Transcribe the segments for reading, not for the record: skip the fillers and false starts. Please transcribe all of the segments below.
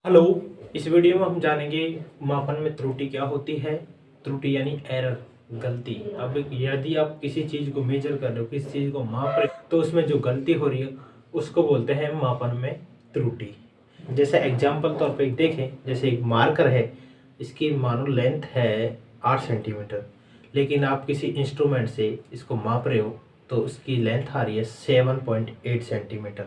Hello. इस video में हम जानेंगे मापन में त्रुटि क्या होती है। त्रुटि यानी एरर, गलती। अब यदि आप किसी चीज़ को मेजर कर रहे हो, किसी चीज़ को माप रहे हो, तो उसमें जो गलती हो रही है उसको बोलते हैं मापन में त्रुटि। जैसे एग्जाम्पल तौर पे देखें, जैसे एक मार्कर है, इसकी मानो लेंथ है 8 सेंटीमीटर, लेकिन आप किसी इंस्ट्रूमेंट से इसको माप रहे हो तो उसकी लेंथ आ रही है 7.8 सेंटीमीटर।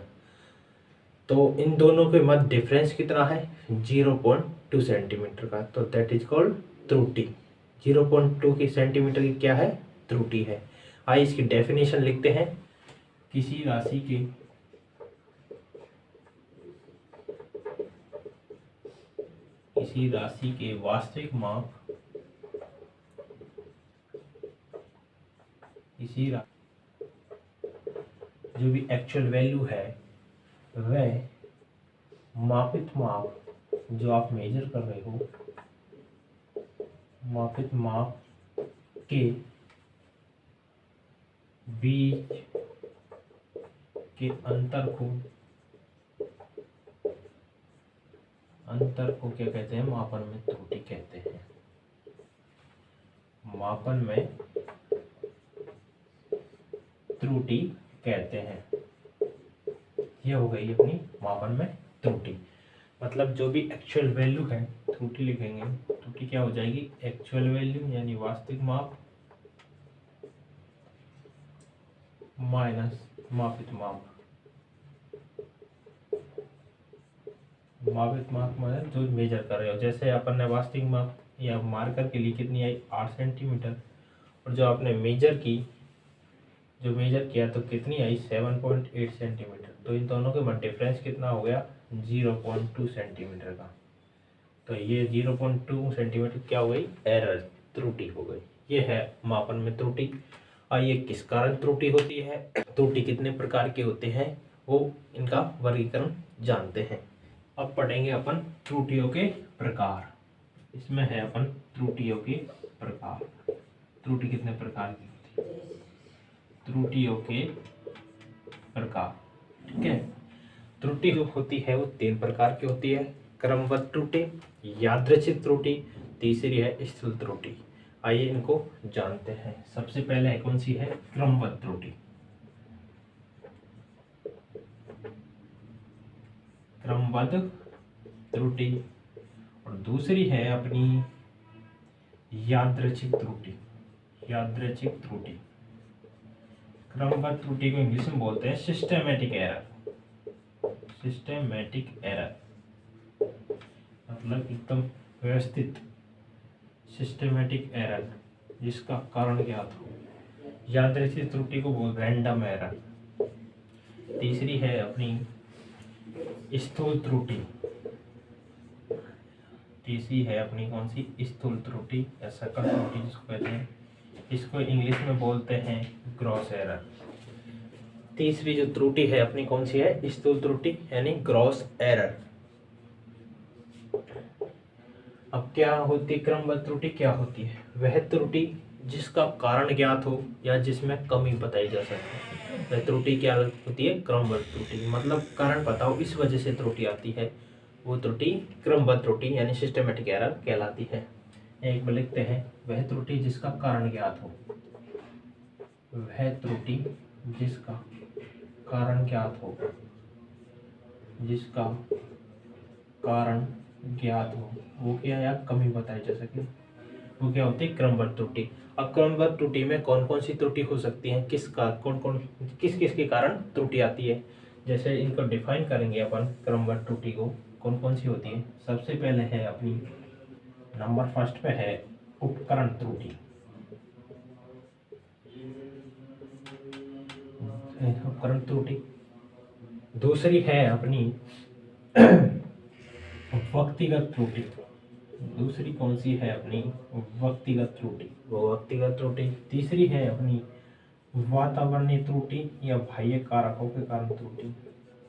तो इन दोनों के मध्य डिफरेंस कितना है? 0.2 सेंटीमीटर का। तो दैट इज कॉल्ड त्रुटि। 0.2 की सेंटीमीटर की क्या है? त्रुटि है। आइए इसकी डेफिनेशन लिखते हैं। किसी राशि के वास्तविक माप, जो भी एक्चुअल वैल्यू है, वह मापित माप, जो आप मेजर कर रहे हो, मापित माप के बीच के अंतर को क्या कहते हैं? मापन में त्रुटि कहते हैं। मापन में त्रुटि कहते हैं। ये हो गई अपनी मापन में त्रुटि। मतलब जो भी एक्चुअल वैल्यू है, त्रुटि लिखेंगे, त्रुटि क्या हो जाएगी? एक्चुअल वैल्यू यानी वास्तविक माप माइनस मापित माप। मापित माप मतलब जो मेजर कर रहे हो। जैसे अपन ने वास्तविक माप या मार्कर के लिए कितनी आई? 8 सेंटीमीटर। और जो आपने मेजर किया तो कितनी आई? 7.8 सेंटीमीटर। तो इन दोनों के मध्य डिफरेंस कितना हो गया? 0.2 सेंटीमीटर का। तो ये 0.2 सेंटीमीटर क्या हो गई? एरर, त्रुटि हो गई। ये है मापन में त्रुटि। आइए किस कारण त्रुटि होती है, त्रुटि कितने प्रकार के होते हैं, वो इनका वर्गीकरण जानते हैं। अब पढ़ेंगे अपन त्रुटियों के प्रकार। इसमें है अपन त्रुटियों के प्रकार। त्रुटि कितने प्रकार की होती है? त्रुटियों के प्रकार, ठीक है। त्रुटि जो होती है वो 3 प्रकार की होती है। क्रमबद्ध त्रुटि, यादृच्छिक त्रुटि, तीसरी है स्थूल त्रुटि। आइए इनको जानते हैं। सबसे पहले कौन सी है? क्रमबद्ध त्रुटि। क्रमबद्ध त्रुटि। और दूसरी है अपनी यादृच्छिक त्रुटि। यादृच्छिक त्रुटि। क्रमबद्ध त्रुटि को इंग्लिश में बोलते हैं सिस्टेमेटिक एरर। सिस्टेमेटिक एरर मतलब एकदम व्यवस्थित, सिस्टेमेटिक एरर जिसका कारण ज्ञात हो। यादृच्छिक त्रुटि को बोल रैंडम एरर। तीसरी है अपनी स्थूल त्रुटि। तीसरी है अपनी कौन सी? स्थूल त्रुटि या सकल त्रुटि जिसको कहते हैं। इसको इंग्लिश में बोलते हैं ग्रॉस एरर। तीसरी जो त्रुटि है अपनी कौन सी है? स्थूल त्रुटि यानी ग्रॉस एरर। अब क्या होती है क्रमबद्ध त्रुटि? क्या होती है? वह त्रुटि जिसका कारण ज्ञात हो या जिसमें कमी बताई जा सके, वह त्रुटि क्या होती है? क्रमबद्ध त्रुटि। मतलब कारण पता हो, इस वजह से त्रुटि आती है, वो त्रुटि क्रमबद्ध त्रुटि यानी सिस्टेमेटिक एरर कहलाती है। एक बार लिखते हैं, वह त्रुटि जिसका कारण ज्ञात हो। वह त्रुटि जिसका कारण ज्ञात हो, जिसका कारण ज्ञात हो, वो क्या या कमी बताई जा सके, वो क्या होती है? क्रमबद्ध त्रुटि। अब क्रमबद्ध त्रुटि में कौन कौन सी त्रुटि हो सकती है, किस किस के कारण त्रुटि आती है, जैसे इनको डिफाइन करेंगे अपन। क्रमबद्ध त्रुटि को कौन कौन सी होती है? सबसे पहले है अपनी नंबर फर्स्ट पे है उपकरण त्रुटि। उपकरण त्रुटि। दूसरी है अपनी व्यक्तिगत त्रुटि। दूसरी कौन सी है अपनी? व्यक्तिगत त्रुटि, वो व्यक्तिगत त्रुटि। तीसरी है अपनी वातावरणीय त्रुटि या बाह्य कारकों के कारण त्रुटि।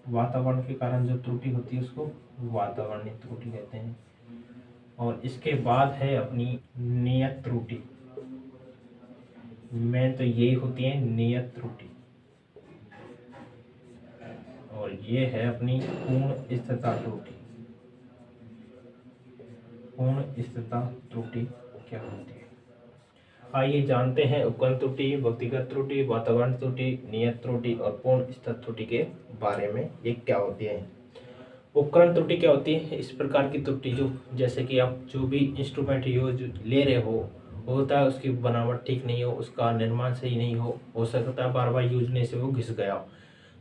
वातावरण के कारण जो त्रुटि होती है उसको वातावरणीय त्रुटि कहते हैं। और इसके बाद है अपनी नियत त्रुटि। में तो ये होती है नियत त्रुटि। और ये है अपनी पूर्ण स्थिरता त्रुटि। पूर्ण स्थिरता त्रुटि क्या होती है? आइए जानते हैं उपकरण त्रुटि, व्यक्तिगत त्रुटि, वातावरण त्रुटि, नियत त्रुटि और पूर्ण स्तर त्रुटि के बारे में। ये क्या होती है? उपकरण त्रुटि क्या होती है? इस प्रकार की त्रुटि जो, जैसे कि आप जो भी इंस्ट्रूमेंट यूज ले रहे होता है उसकी बनावट ठीक नहीं हो, उसका निर्माण सही नहीं हो सकता है बार बार यूज करने से वो घिस गया हो।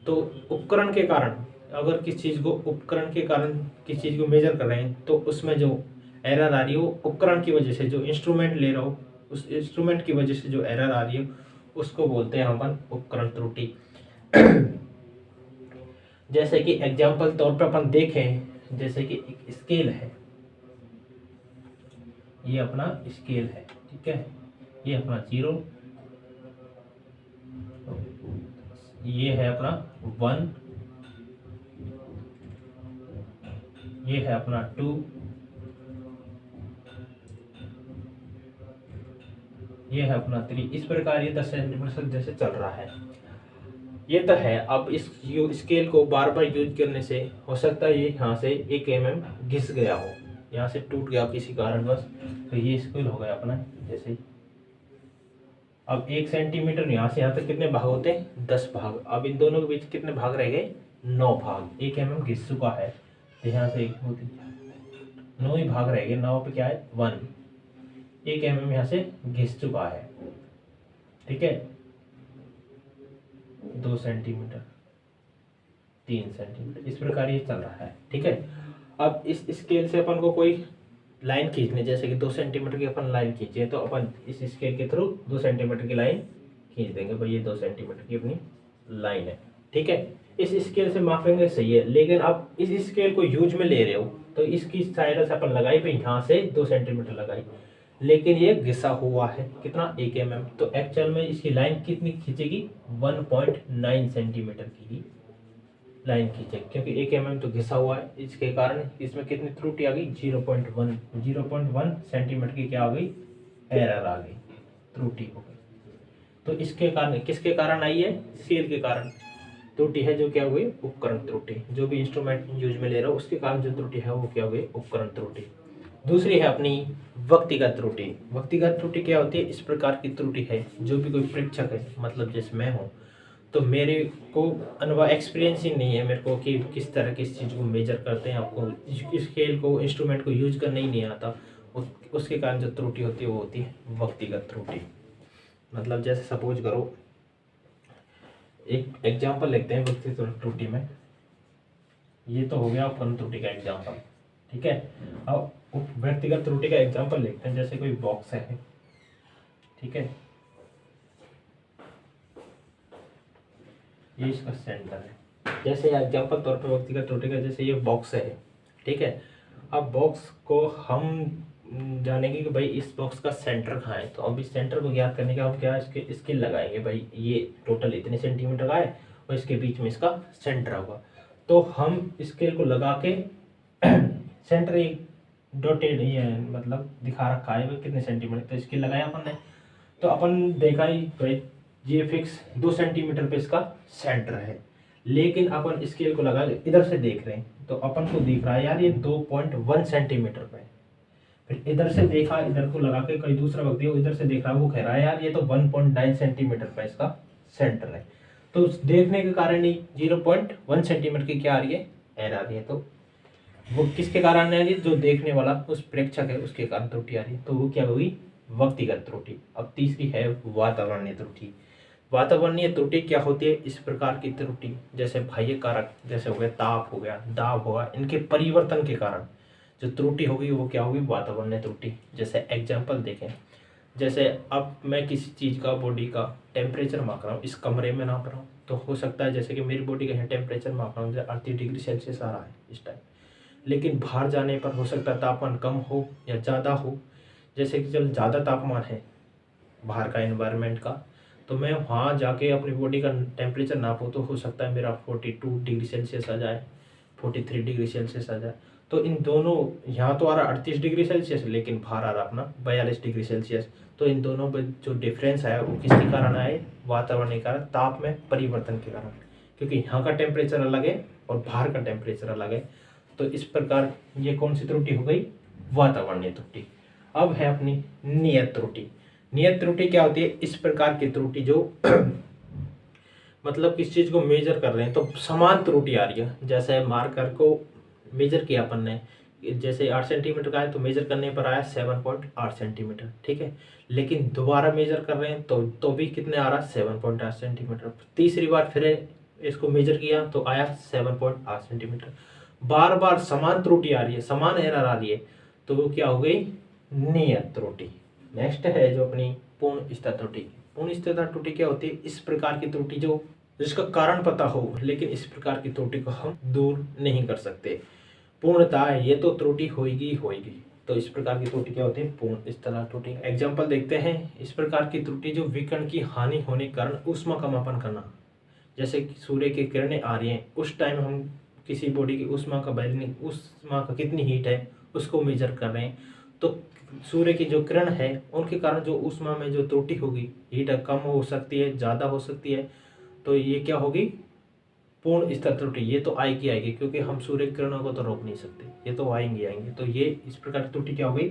तो उपकरण के कारण, अगर किस चीज़ को उपकरण के कारण किस चीज़ को मेजर कर रहे हैं तो उसमें जो एरर आ रही है वो उपकरण की वजह से, जो इंस्ट्रूमेंट ले रहा हो उस इंस्ट्रूमेंट की वजह से जो एरर आ रही है उसको बोलते हैं अपन उपकरण त्रुटि। जैसे कि एग्जाम्पल तौर पर अपन देखें, जैसे कि एक स्केल है, ये अपना स्केल है, ठीक है, ये अपना 0, ये है अपना 1, ये है अपना 2, ये है अपना 3। इस प्रकार ये 10 सेंटीमीटर जैसे चल रहा है, ये तो है। अब इस स्केल को बार बार यूज करने से हो सकता है ये यहाँ से 1 mm घिस गया हो, यहाँ से टूट गया किसी कारणवश, तो ये स्केल हो गया अपना जैसे। अब 1 सेंटीमीटर यहाँ से यहाँ तक कितने भाग होते हैं? 10 भाग। अब इन दोनों के बीच कितने भाग रह गए? 9 भाग। 1 mm घिस चुका है, तो यहाँ से 9 ही भाग रह गए। 9 पे क्या है? 1। 1 mm यहाँ से घिस चुका है, ठीक है। 2 सेंटीमीटर, 3 सेंटीमीटर, इस प्रकार ये चल रहा है, ठीक है। अब इस स्केल से अपन को कोई लाइन खींचने, जैसे कि 2 सेंटीमीटर की अपन लाइन खींचे तो अपन इस स्केल के थ्रू 2 सेंटीमीटर की लाइन खींच देंगे। भाई ये 2 सेंटीमीटर की अपनी लाइन है, ठीक है। इस स्केल से मापेंगे, सही है। लेकिन आप इस स्केल को यूज में ले रहे हो तो इसकी साइड से अपन लगाई, भाई यहाँ से 2 सेंटीमीटर लगाई, लेकिन ये घिसा हुआ है कितना? 1 mm। तो एक्चुअल में इसकी लाइन कितनी खींचेगी? 1.9 सेंटीमीटर की ही लाइन खींचेगी, क्योंकि 1 mm तो घिसा हुआ है। इसके कारण इसमें कितनी त्रुटि आ गई? 0.1 सेंटीमीटर की क्या आ गई? एरर आ गई, त्रुटि हो गई। तो इसके कारण, किसके कारण आई है? स्केल के कारण त्रुटि है, जो क्या हुई? उपकरण त्रुटि। जो भी इंस्ट्रूमेंट यूज में ले रहा हो उसके कारण जो त्रुटि है वो क्या हुई? उपकरण त्रुटि। दूसरी है अपनी व्यक्तिगत त्रुटि। व्यक्तिगत त्रुटि क्या होती है? इस प्रकार की त्रुटि है, जो भी कोई परीक्षक है, मतलब जैसे मैं हूँ, तो मेरे को अनुभव, एक्सपीरियंस ही नहीं है मेरे को कि किस तरह की इस चीज़ को मेजर करते हैं। आपको इस स्केल को, इंस्ट्रूमेंट को यूज करना ही नहीं आता, उसके कारण जो त्रुटि होती है वो होती है व्यक्तिगत त्रुटि। मतलब जैसे सपोज करो, एक एग्जाम्पल लेते हैं व्यक्तिगत त्रुटि में। ये तो हो गया उपकरण त्रुटि का एग्जाम्पल, ठीक है। अब व्यक्तिगत त्रुटि का एग्जाम्पल लेते हैं, जैसे कोई बॉक्स है, ठीक है, ये इसका सेंटर है। जैसे एग्जाम्पल तौर पर व्यक्तिगत त्रुटि का, जैसे ये बॉक्स है, ठीक है। अब बॉक्स को हम जानेंगे कि भाई इस बॉक्स का सेंटर कहाँ है। तो अब इस सेंटर को ज्ञात करने का हम क्या इसके स्केल लगाएंगे, भाई ये टोटल इतने सेंटीमीटर का है और इसके बीच में इसका सेंटर होगा। तो हम स्केल को लगा के सेंटर एक डॉटेड ये मतलब दिखा रखा है भाई कितने सेंटीमीटर, तो स्केल लगाया अपन ने, तो अपन देखा ही भाई ये फिक्स 2 सेंटीमीटर पे इसका सेंटर है। लेकिन अपन स्केल को लगा इधर से देख रहे हैं तो अपन को दिख रहा है यार ये 2.1 सेंटीमीटर पे। फिर इधर से देखा, इधर को लगा के कोई दूसरा व्यक्ति हो इधर से देख रहा है, वो कह रहा है यार ये तो 1.9 सेंटीमीटर पे इसका सेंटर है। तो देखने के कारण ही 0.1 सेंटीमीटर की क्या आ रही है? एरर आ रही है। तो वो किसके कारण आ रही है? जो देखने वाला उस प्रेक्षक है उसके कारण त्रुटि आ रही है, तो वो क्या होगी? व्यक्तिगत त्रुटि। अब तीसरी है वातावरणीय त्रुटि। वातावरणीय त्रुटि क्या होती है? इस प्रकार की त्रुटि, जैसे बाह्य कारक, जैसे हो गया ताप, हो गया दाब, होगा, इनके परिवर्तन के कारण जो त्रुटि होगी वो क्या होगी? वातावरणीय त्रुटि। जैसे एग्जाम्पल देखें, जैसे अब मैं किसी चीज़ का, बॉडी का टेम्परेचर माप रहा हूँ, इस कमरे में नाप रहा हूँ, तो हो सकता है जैसे कि मेरी बॉडी का टेम्परेचर माप रहा हूँ 38 डिग्री सेल्सियस आ रहा है इस टाइम, लेकिन बाहर जाने पर हो सकता है तापमान कम हो या ज़्यादा हो। जैसे कि जब ज़्यादा तापमान है बाहर का, एनवायरनमेंट का, तो मैं वहाँ जाके अपनी बॉडी का टेम्परेचर नापूँ तो हो सकता है मेरा 42 डिग्री सेल्सियस आ जाए, 43 डिग्री सेल्सियस आ जाए। तो इन दोनों, यहाँ तो आ रहा 38 डिग्री सेल्सियस, लेकिन बाहर आ रहा अपना 42 डिग्री सेल्सियस। तो इन दोनों में जो डिफरेंस है वो किसके कारण आए? वातावरण के कारण, ताप में परिवर्तन के कारण, क्योंकि यहाँ का टेम्परेचर अलग है और बाहर का टेम्परेचर अलग है। तो इस प्रकार ये कौन सी त्रुटि हो गई? वातावरणीय त्रुटि। अब है अपनी नियत त्रुटि। नियत त्रुटि क्या होती है? इस प्रकार की त्रुटि जो मतलब किस चीज को मेजर कर रहे हैं तो समान त्रुटि आ रही है। जैसे मार्कर को मेजर किया अपन ने, जैसे 8 सेंटीमीटर का है तो मेजर करने पर आया 7.8 सेंटीमीटर, ठीक है। लेकिन दोबारा मेजर कर रहे हैं तो भी कितने आ रहा है? 7.8 सेंटीमीटर। तीसरी बार फिर इसको मेजर किया तो आया 7.8 सेंटीमीटर। बार बार समान त्रुटि आ रही है, समान एरर आ रही है, तो वो क्या हो गई? नियत त्रुटि। नेक्स्ट है जो अपनी पूर्ण स्थिर त्रुटि। पूर्ण स्थिर त्रुटि क्या होती है? इस प्रकार की त्रुटि जो जिसका कारण पता हो लेकिन इस प्रकार की त्रुटि को हम दूर नहीं कर सकते। पूर्णतः ये तो त्रुटि होगी होगी, तो इस प्रकार की त्रुटि क्या होती है? पूर्ण स्थिर त्रुटि। एग्जाम्पल देखते हैं। इस प्रकार की त्रुटि जो विकिरण की हानि होने के कारण ऊष्मा का मापन करना, जैसे कि सूर्य की किरणें आ रही हैं, उस टाइम हम किसी बॉडी की ऊष्मा का बैलेंस, ऊष्मा का कितनी हीट है उसको मेजर कर रहे हैं, तो सूर्य की जो किरण है उनके कारण जो ऊष्मा में जो त्रुटि होगी, हीट कम हो सकती है, ज़्यादा हो सकती है, तो ये क्या होगी? पूर्ण स्थिर त्रुटि। ये तो आएगी आएगी, क्योंकि हम सूर्य किरणों को तो रोक नहीं सकते, ये तो आएंगे आएंगे। तो ये इस प्रकार की त्रुटि क्या हो गई?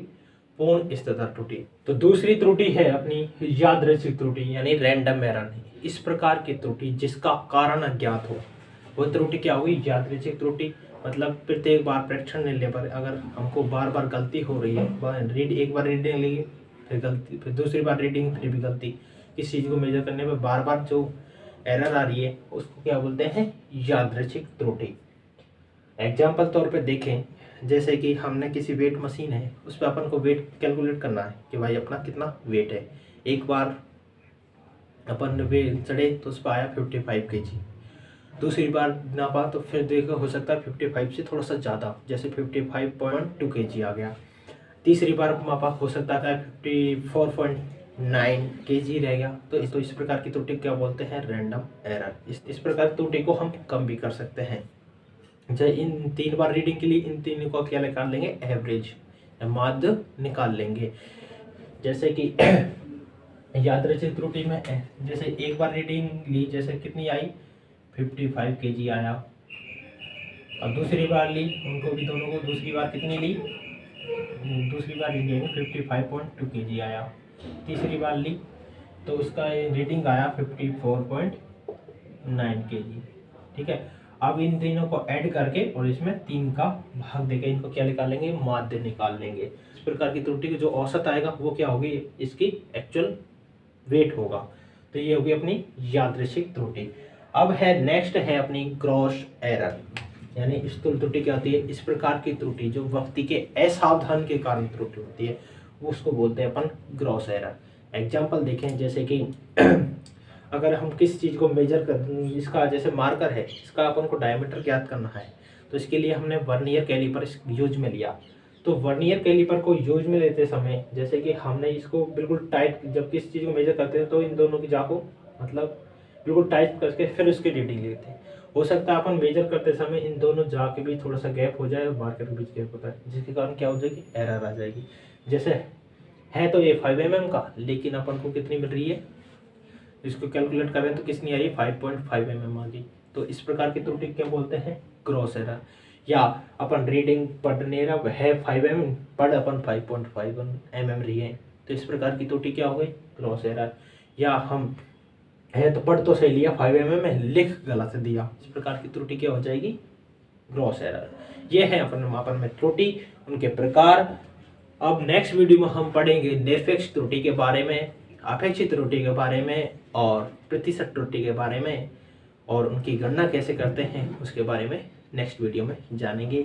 पूर्ण स्थिर त्रुटि। तो दूसरी त्रुटि है अपनी यादृच्छिक त्रुटि, यानी रैंडम एरर। इस प्रकार की त्रुटि जिसका कारण अज्ञात हो, वो त्रुटि क्या होगी? यादृच्छिक त्रुटि। मतलब प्रत्येक बार प्रेक्षण लेने पर अगर हमको बार बार गलती हो रही है, एक बार रीडिंग ली फिर गलती, फिर दूसरी बार रीडिंग फिर भी गलती, किस चीज़ को मेजर करने पर बार बार जो एरर आ रही है उसको क्या बोलते हैं? यादृच्छिक त्रुटि। एग्जाम्पल तौर पे देखें, जैसे कि हमने किसी वेट मशीन है, उस पर अपन को वेट कैलकुलेट करना है कि भाई अपना कितना वेट है। एक बार अपन वेट चढ़े तो उस पर आया 55 kg, दूसरी बार नापा तो फिर देखो हो सकता है 55 से थोड़ा सा ज़्यादा, जैसे 55.2 kg आ गया। तीसरी बार मापा हो सकता है 54.9 kg रह गया। तो इस प्रकार की त्रुटि क्या बोलते हैं? Random error. इस प्रकार की त्रुटि को हम कम भी कर सकते हैं। जैसे इन 3 बार रीडिंग के लिए इन तीनों को क्या निकाल लेंगे? एवरेज, माध्य निकाल लेंगे। जैसे कि यादृच्छिक त्रुटि में जैसे एक बार रीडिंग ली, जैसे कितनी आई? 55 kg आया। और दूसरी बार ली, उनको भी दोनों को दूसरी बार कितनी ली? दूसरी बार रीडिंग 55.2 kg आया। तीसरी बार ली तो उसका रीडिंग आया 54.9 kg, ठीक है। अब इन तीनों को ऐड करके और इसमें 3 का भाग देके इनको क्या निकालेंगे? माध्य निकाल लेंगे। इस प्रकार की त्रुटि की जो औसत आएगा वो क्या होगी? इसकी एक्चुअल वेट होगा। तो ये होगी अपनी यादृच्छिक त्रुटि। अब है नेक्स्ट है अपनी ग्रॉस एरर, यानी स्थूल त्रुटि क्या होती है? इस प्रकार की त्रुटि जो व्यक्ति के असावधान के कारण त्रुटि होती है, वो उसको बोलते हैं अपन ग्रॉस एरर। एग्जाम्पल देखें, जैसे कि अगर हम किस चीज़ को मेजर कर, इसका जैसे मार्कर है, इसका अपन को डायमीटर ज्ञात करना है, तो इसके लिए हमने वर्नियर कैलिपर यूज में लिया। तो वर्नियर कैलिपर को यूज में लेते समय जैसे कि हमने इसको बिल्कुल टाइट, जब किस चीज़ को मेजर करते हैं तो इन दोनों की जा को मतलब बिल्कुल टाइट करके फिर उसकी रीडिंग लेते हैं। हो सकता है अपन मेजर करते समय इन दोनों जा के बीच थोड़ा सा गैप हो जाए और मार्कर के बीच गैप होता है, जिसके कारण क्या हो जाएगी? एरर आ जाएगी। जैसे है तो ये 5 mm का, लेकिन अपन को कितनी मिल रही है? इसको कैलकुलेट करें तो कितनी आई? 5.5 mm आ गई। तो इस प्रकार की त्रुटि क्या बोलते हैं? Gross error. या अपन रीडिंग पढ़ने है 5 mm, पढ़ अपन 5.5 mm रही है, तो इस प्रकार की त्रुटि क्या हो गई? Gross error. या हम है तो पढ़ तो सही लिया 5 mm में, लिख गलत दिया, इस प्रकार की त्रुटि क्या हो जाएगी? Gross error. ये है अपन मापन में त्रुटि, उनके प्रकार। अब नेक्स्ट वीडियो में हम पढ़ेंगे निरपेक्ष त्रुटि के बारे में, अपेक्षित त्रुटि के बारे में और प्रतिशत त्रुटि के बारे में, और उनकी गणना कैसे करते हैं उसके बारे में नेक्स्ट वीडियो में जानेंगे।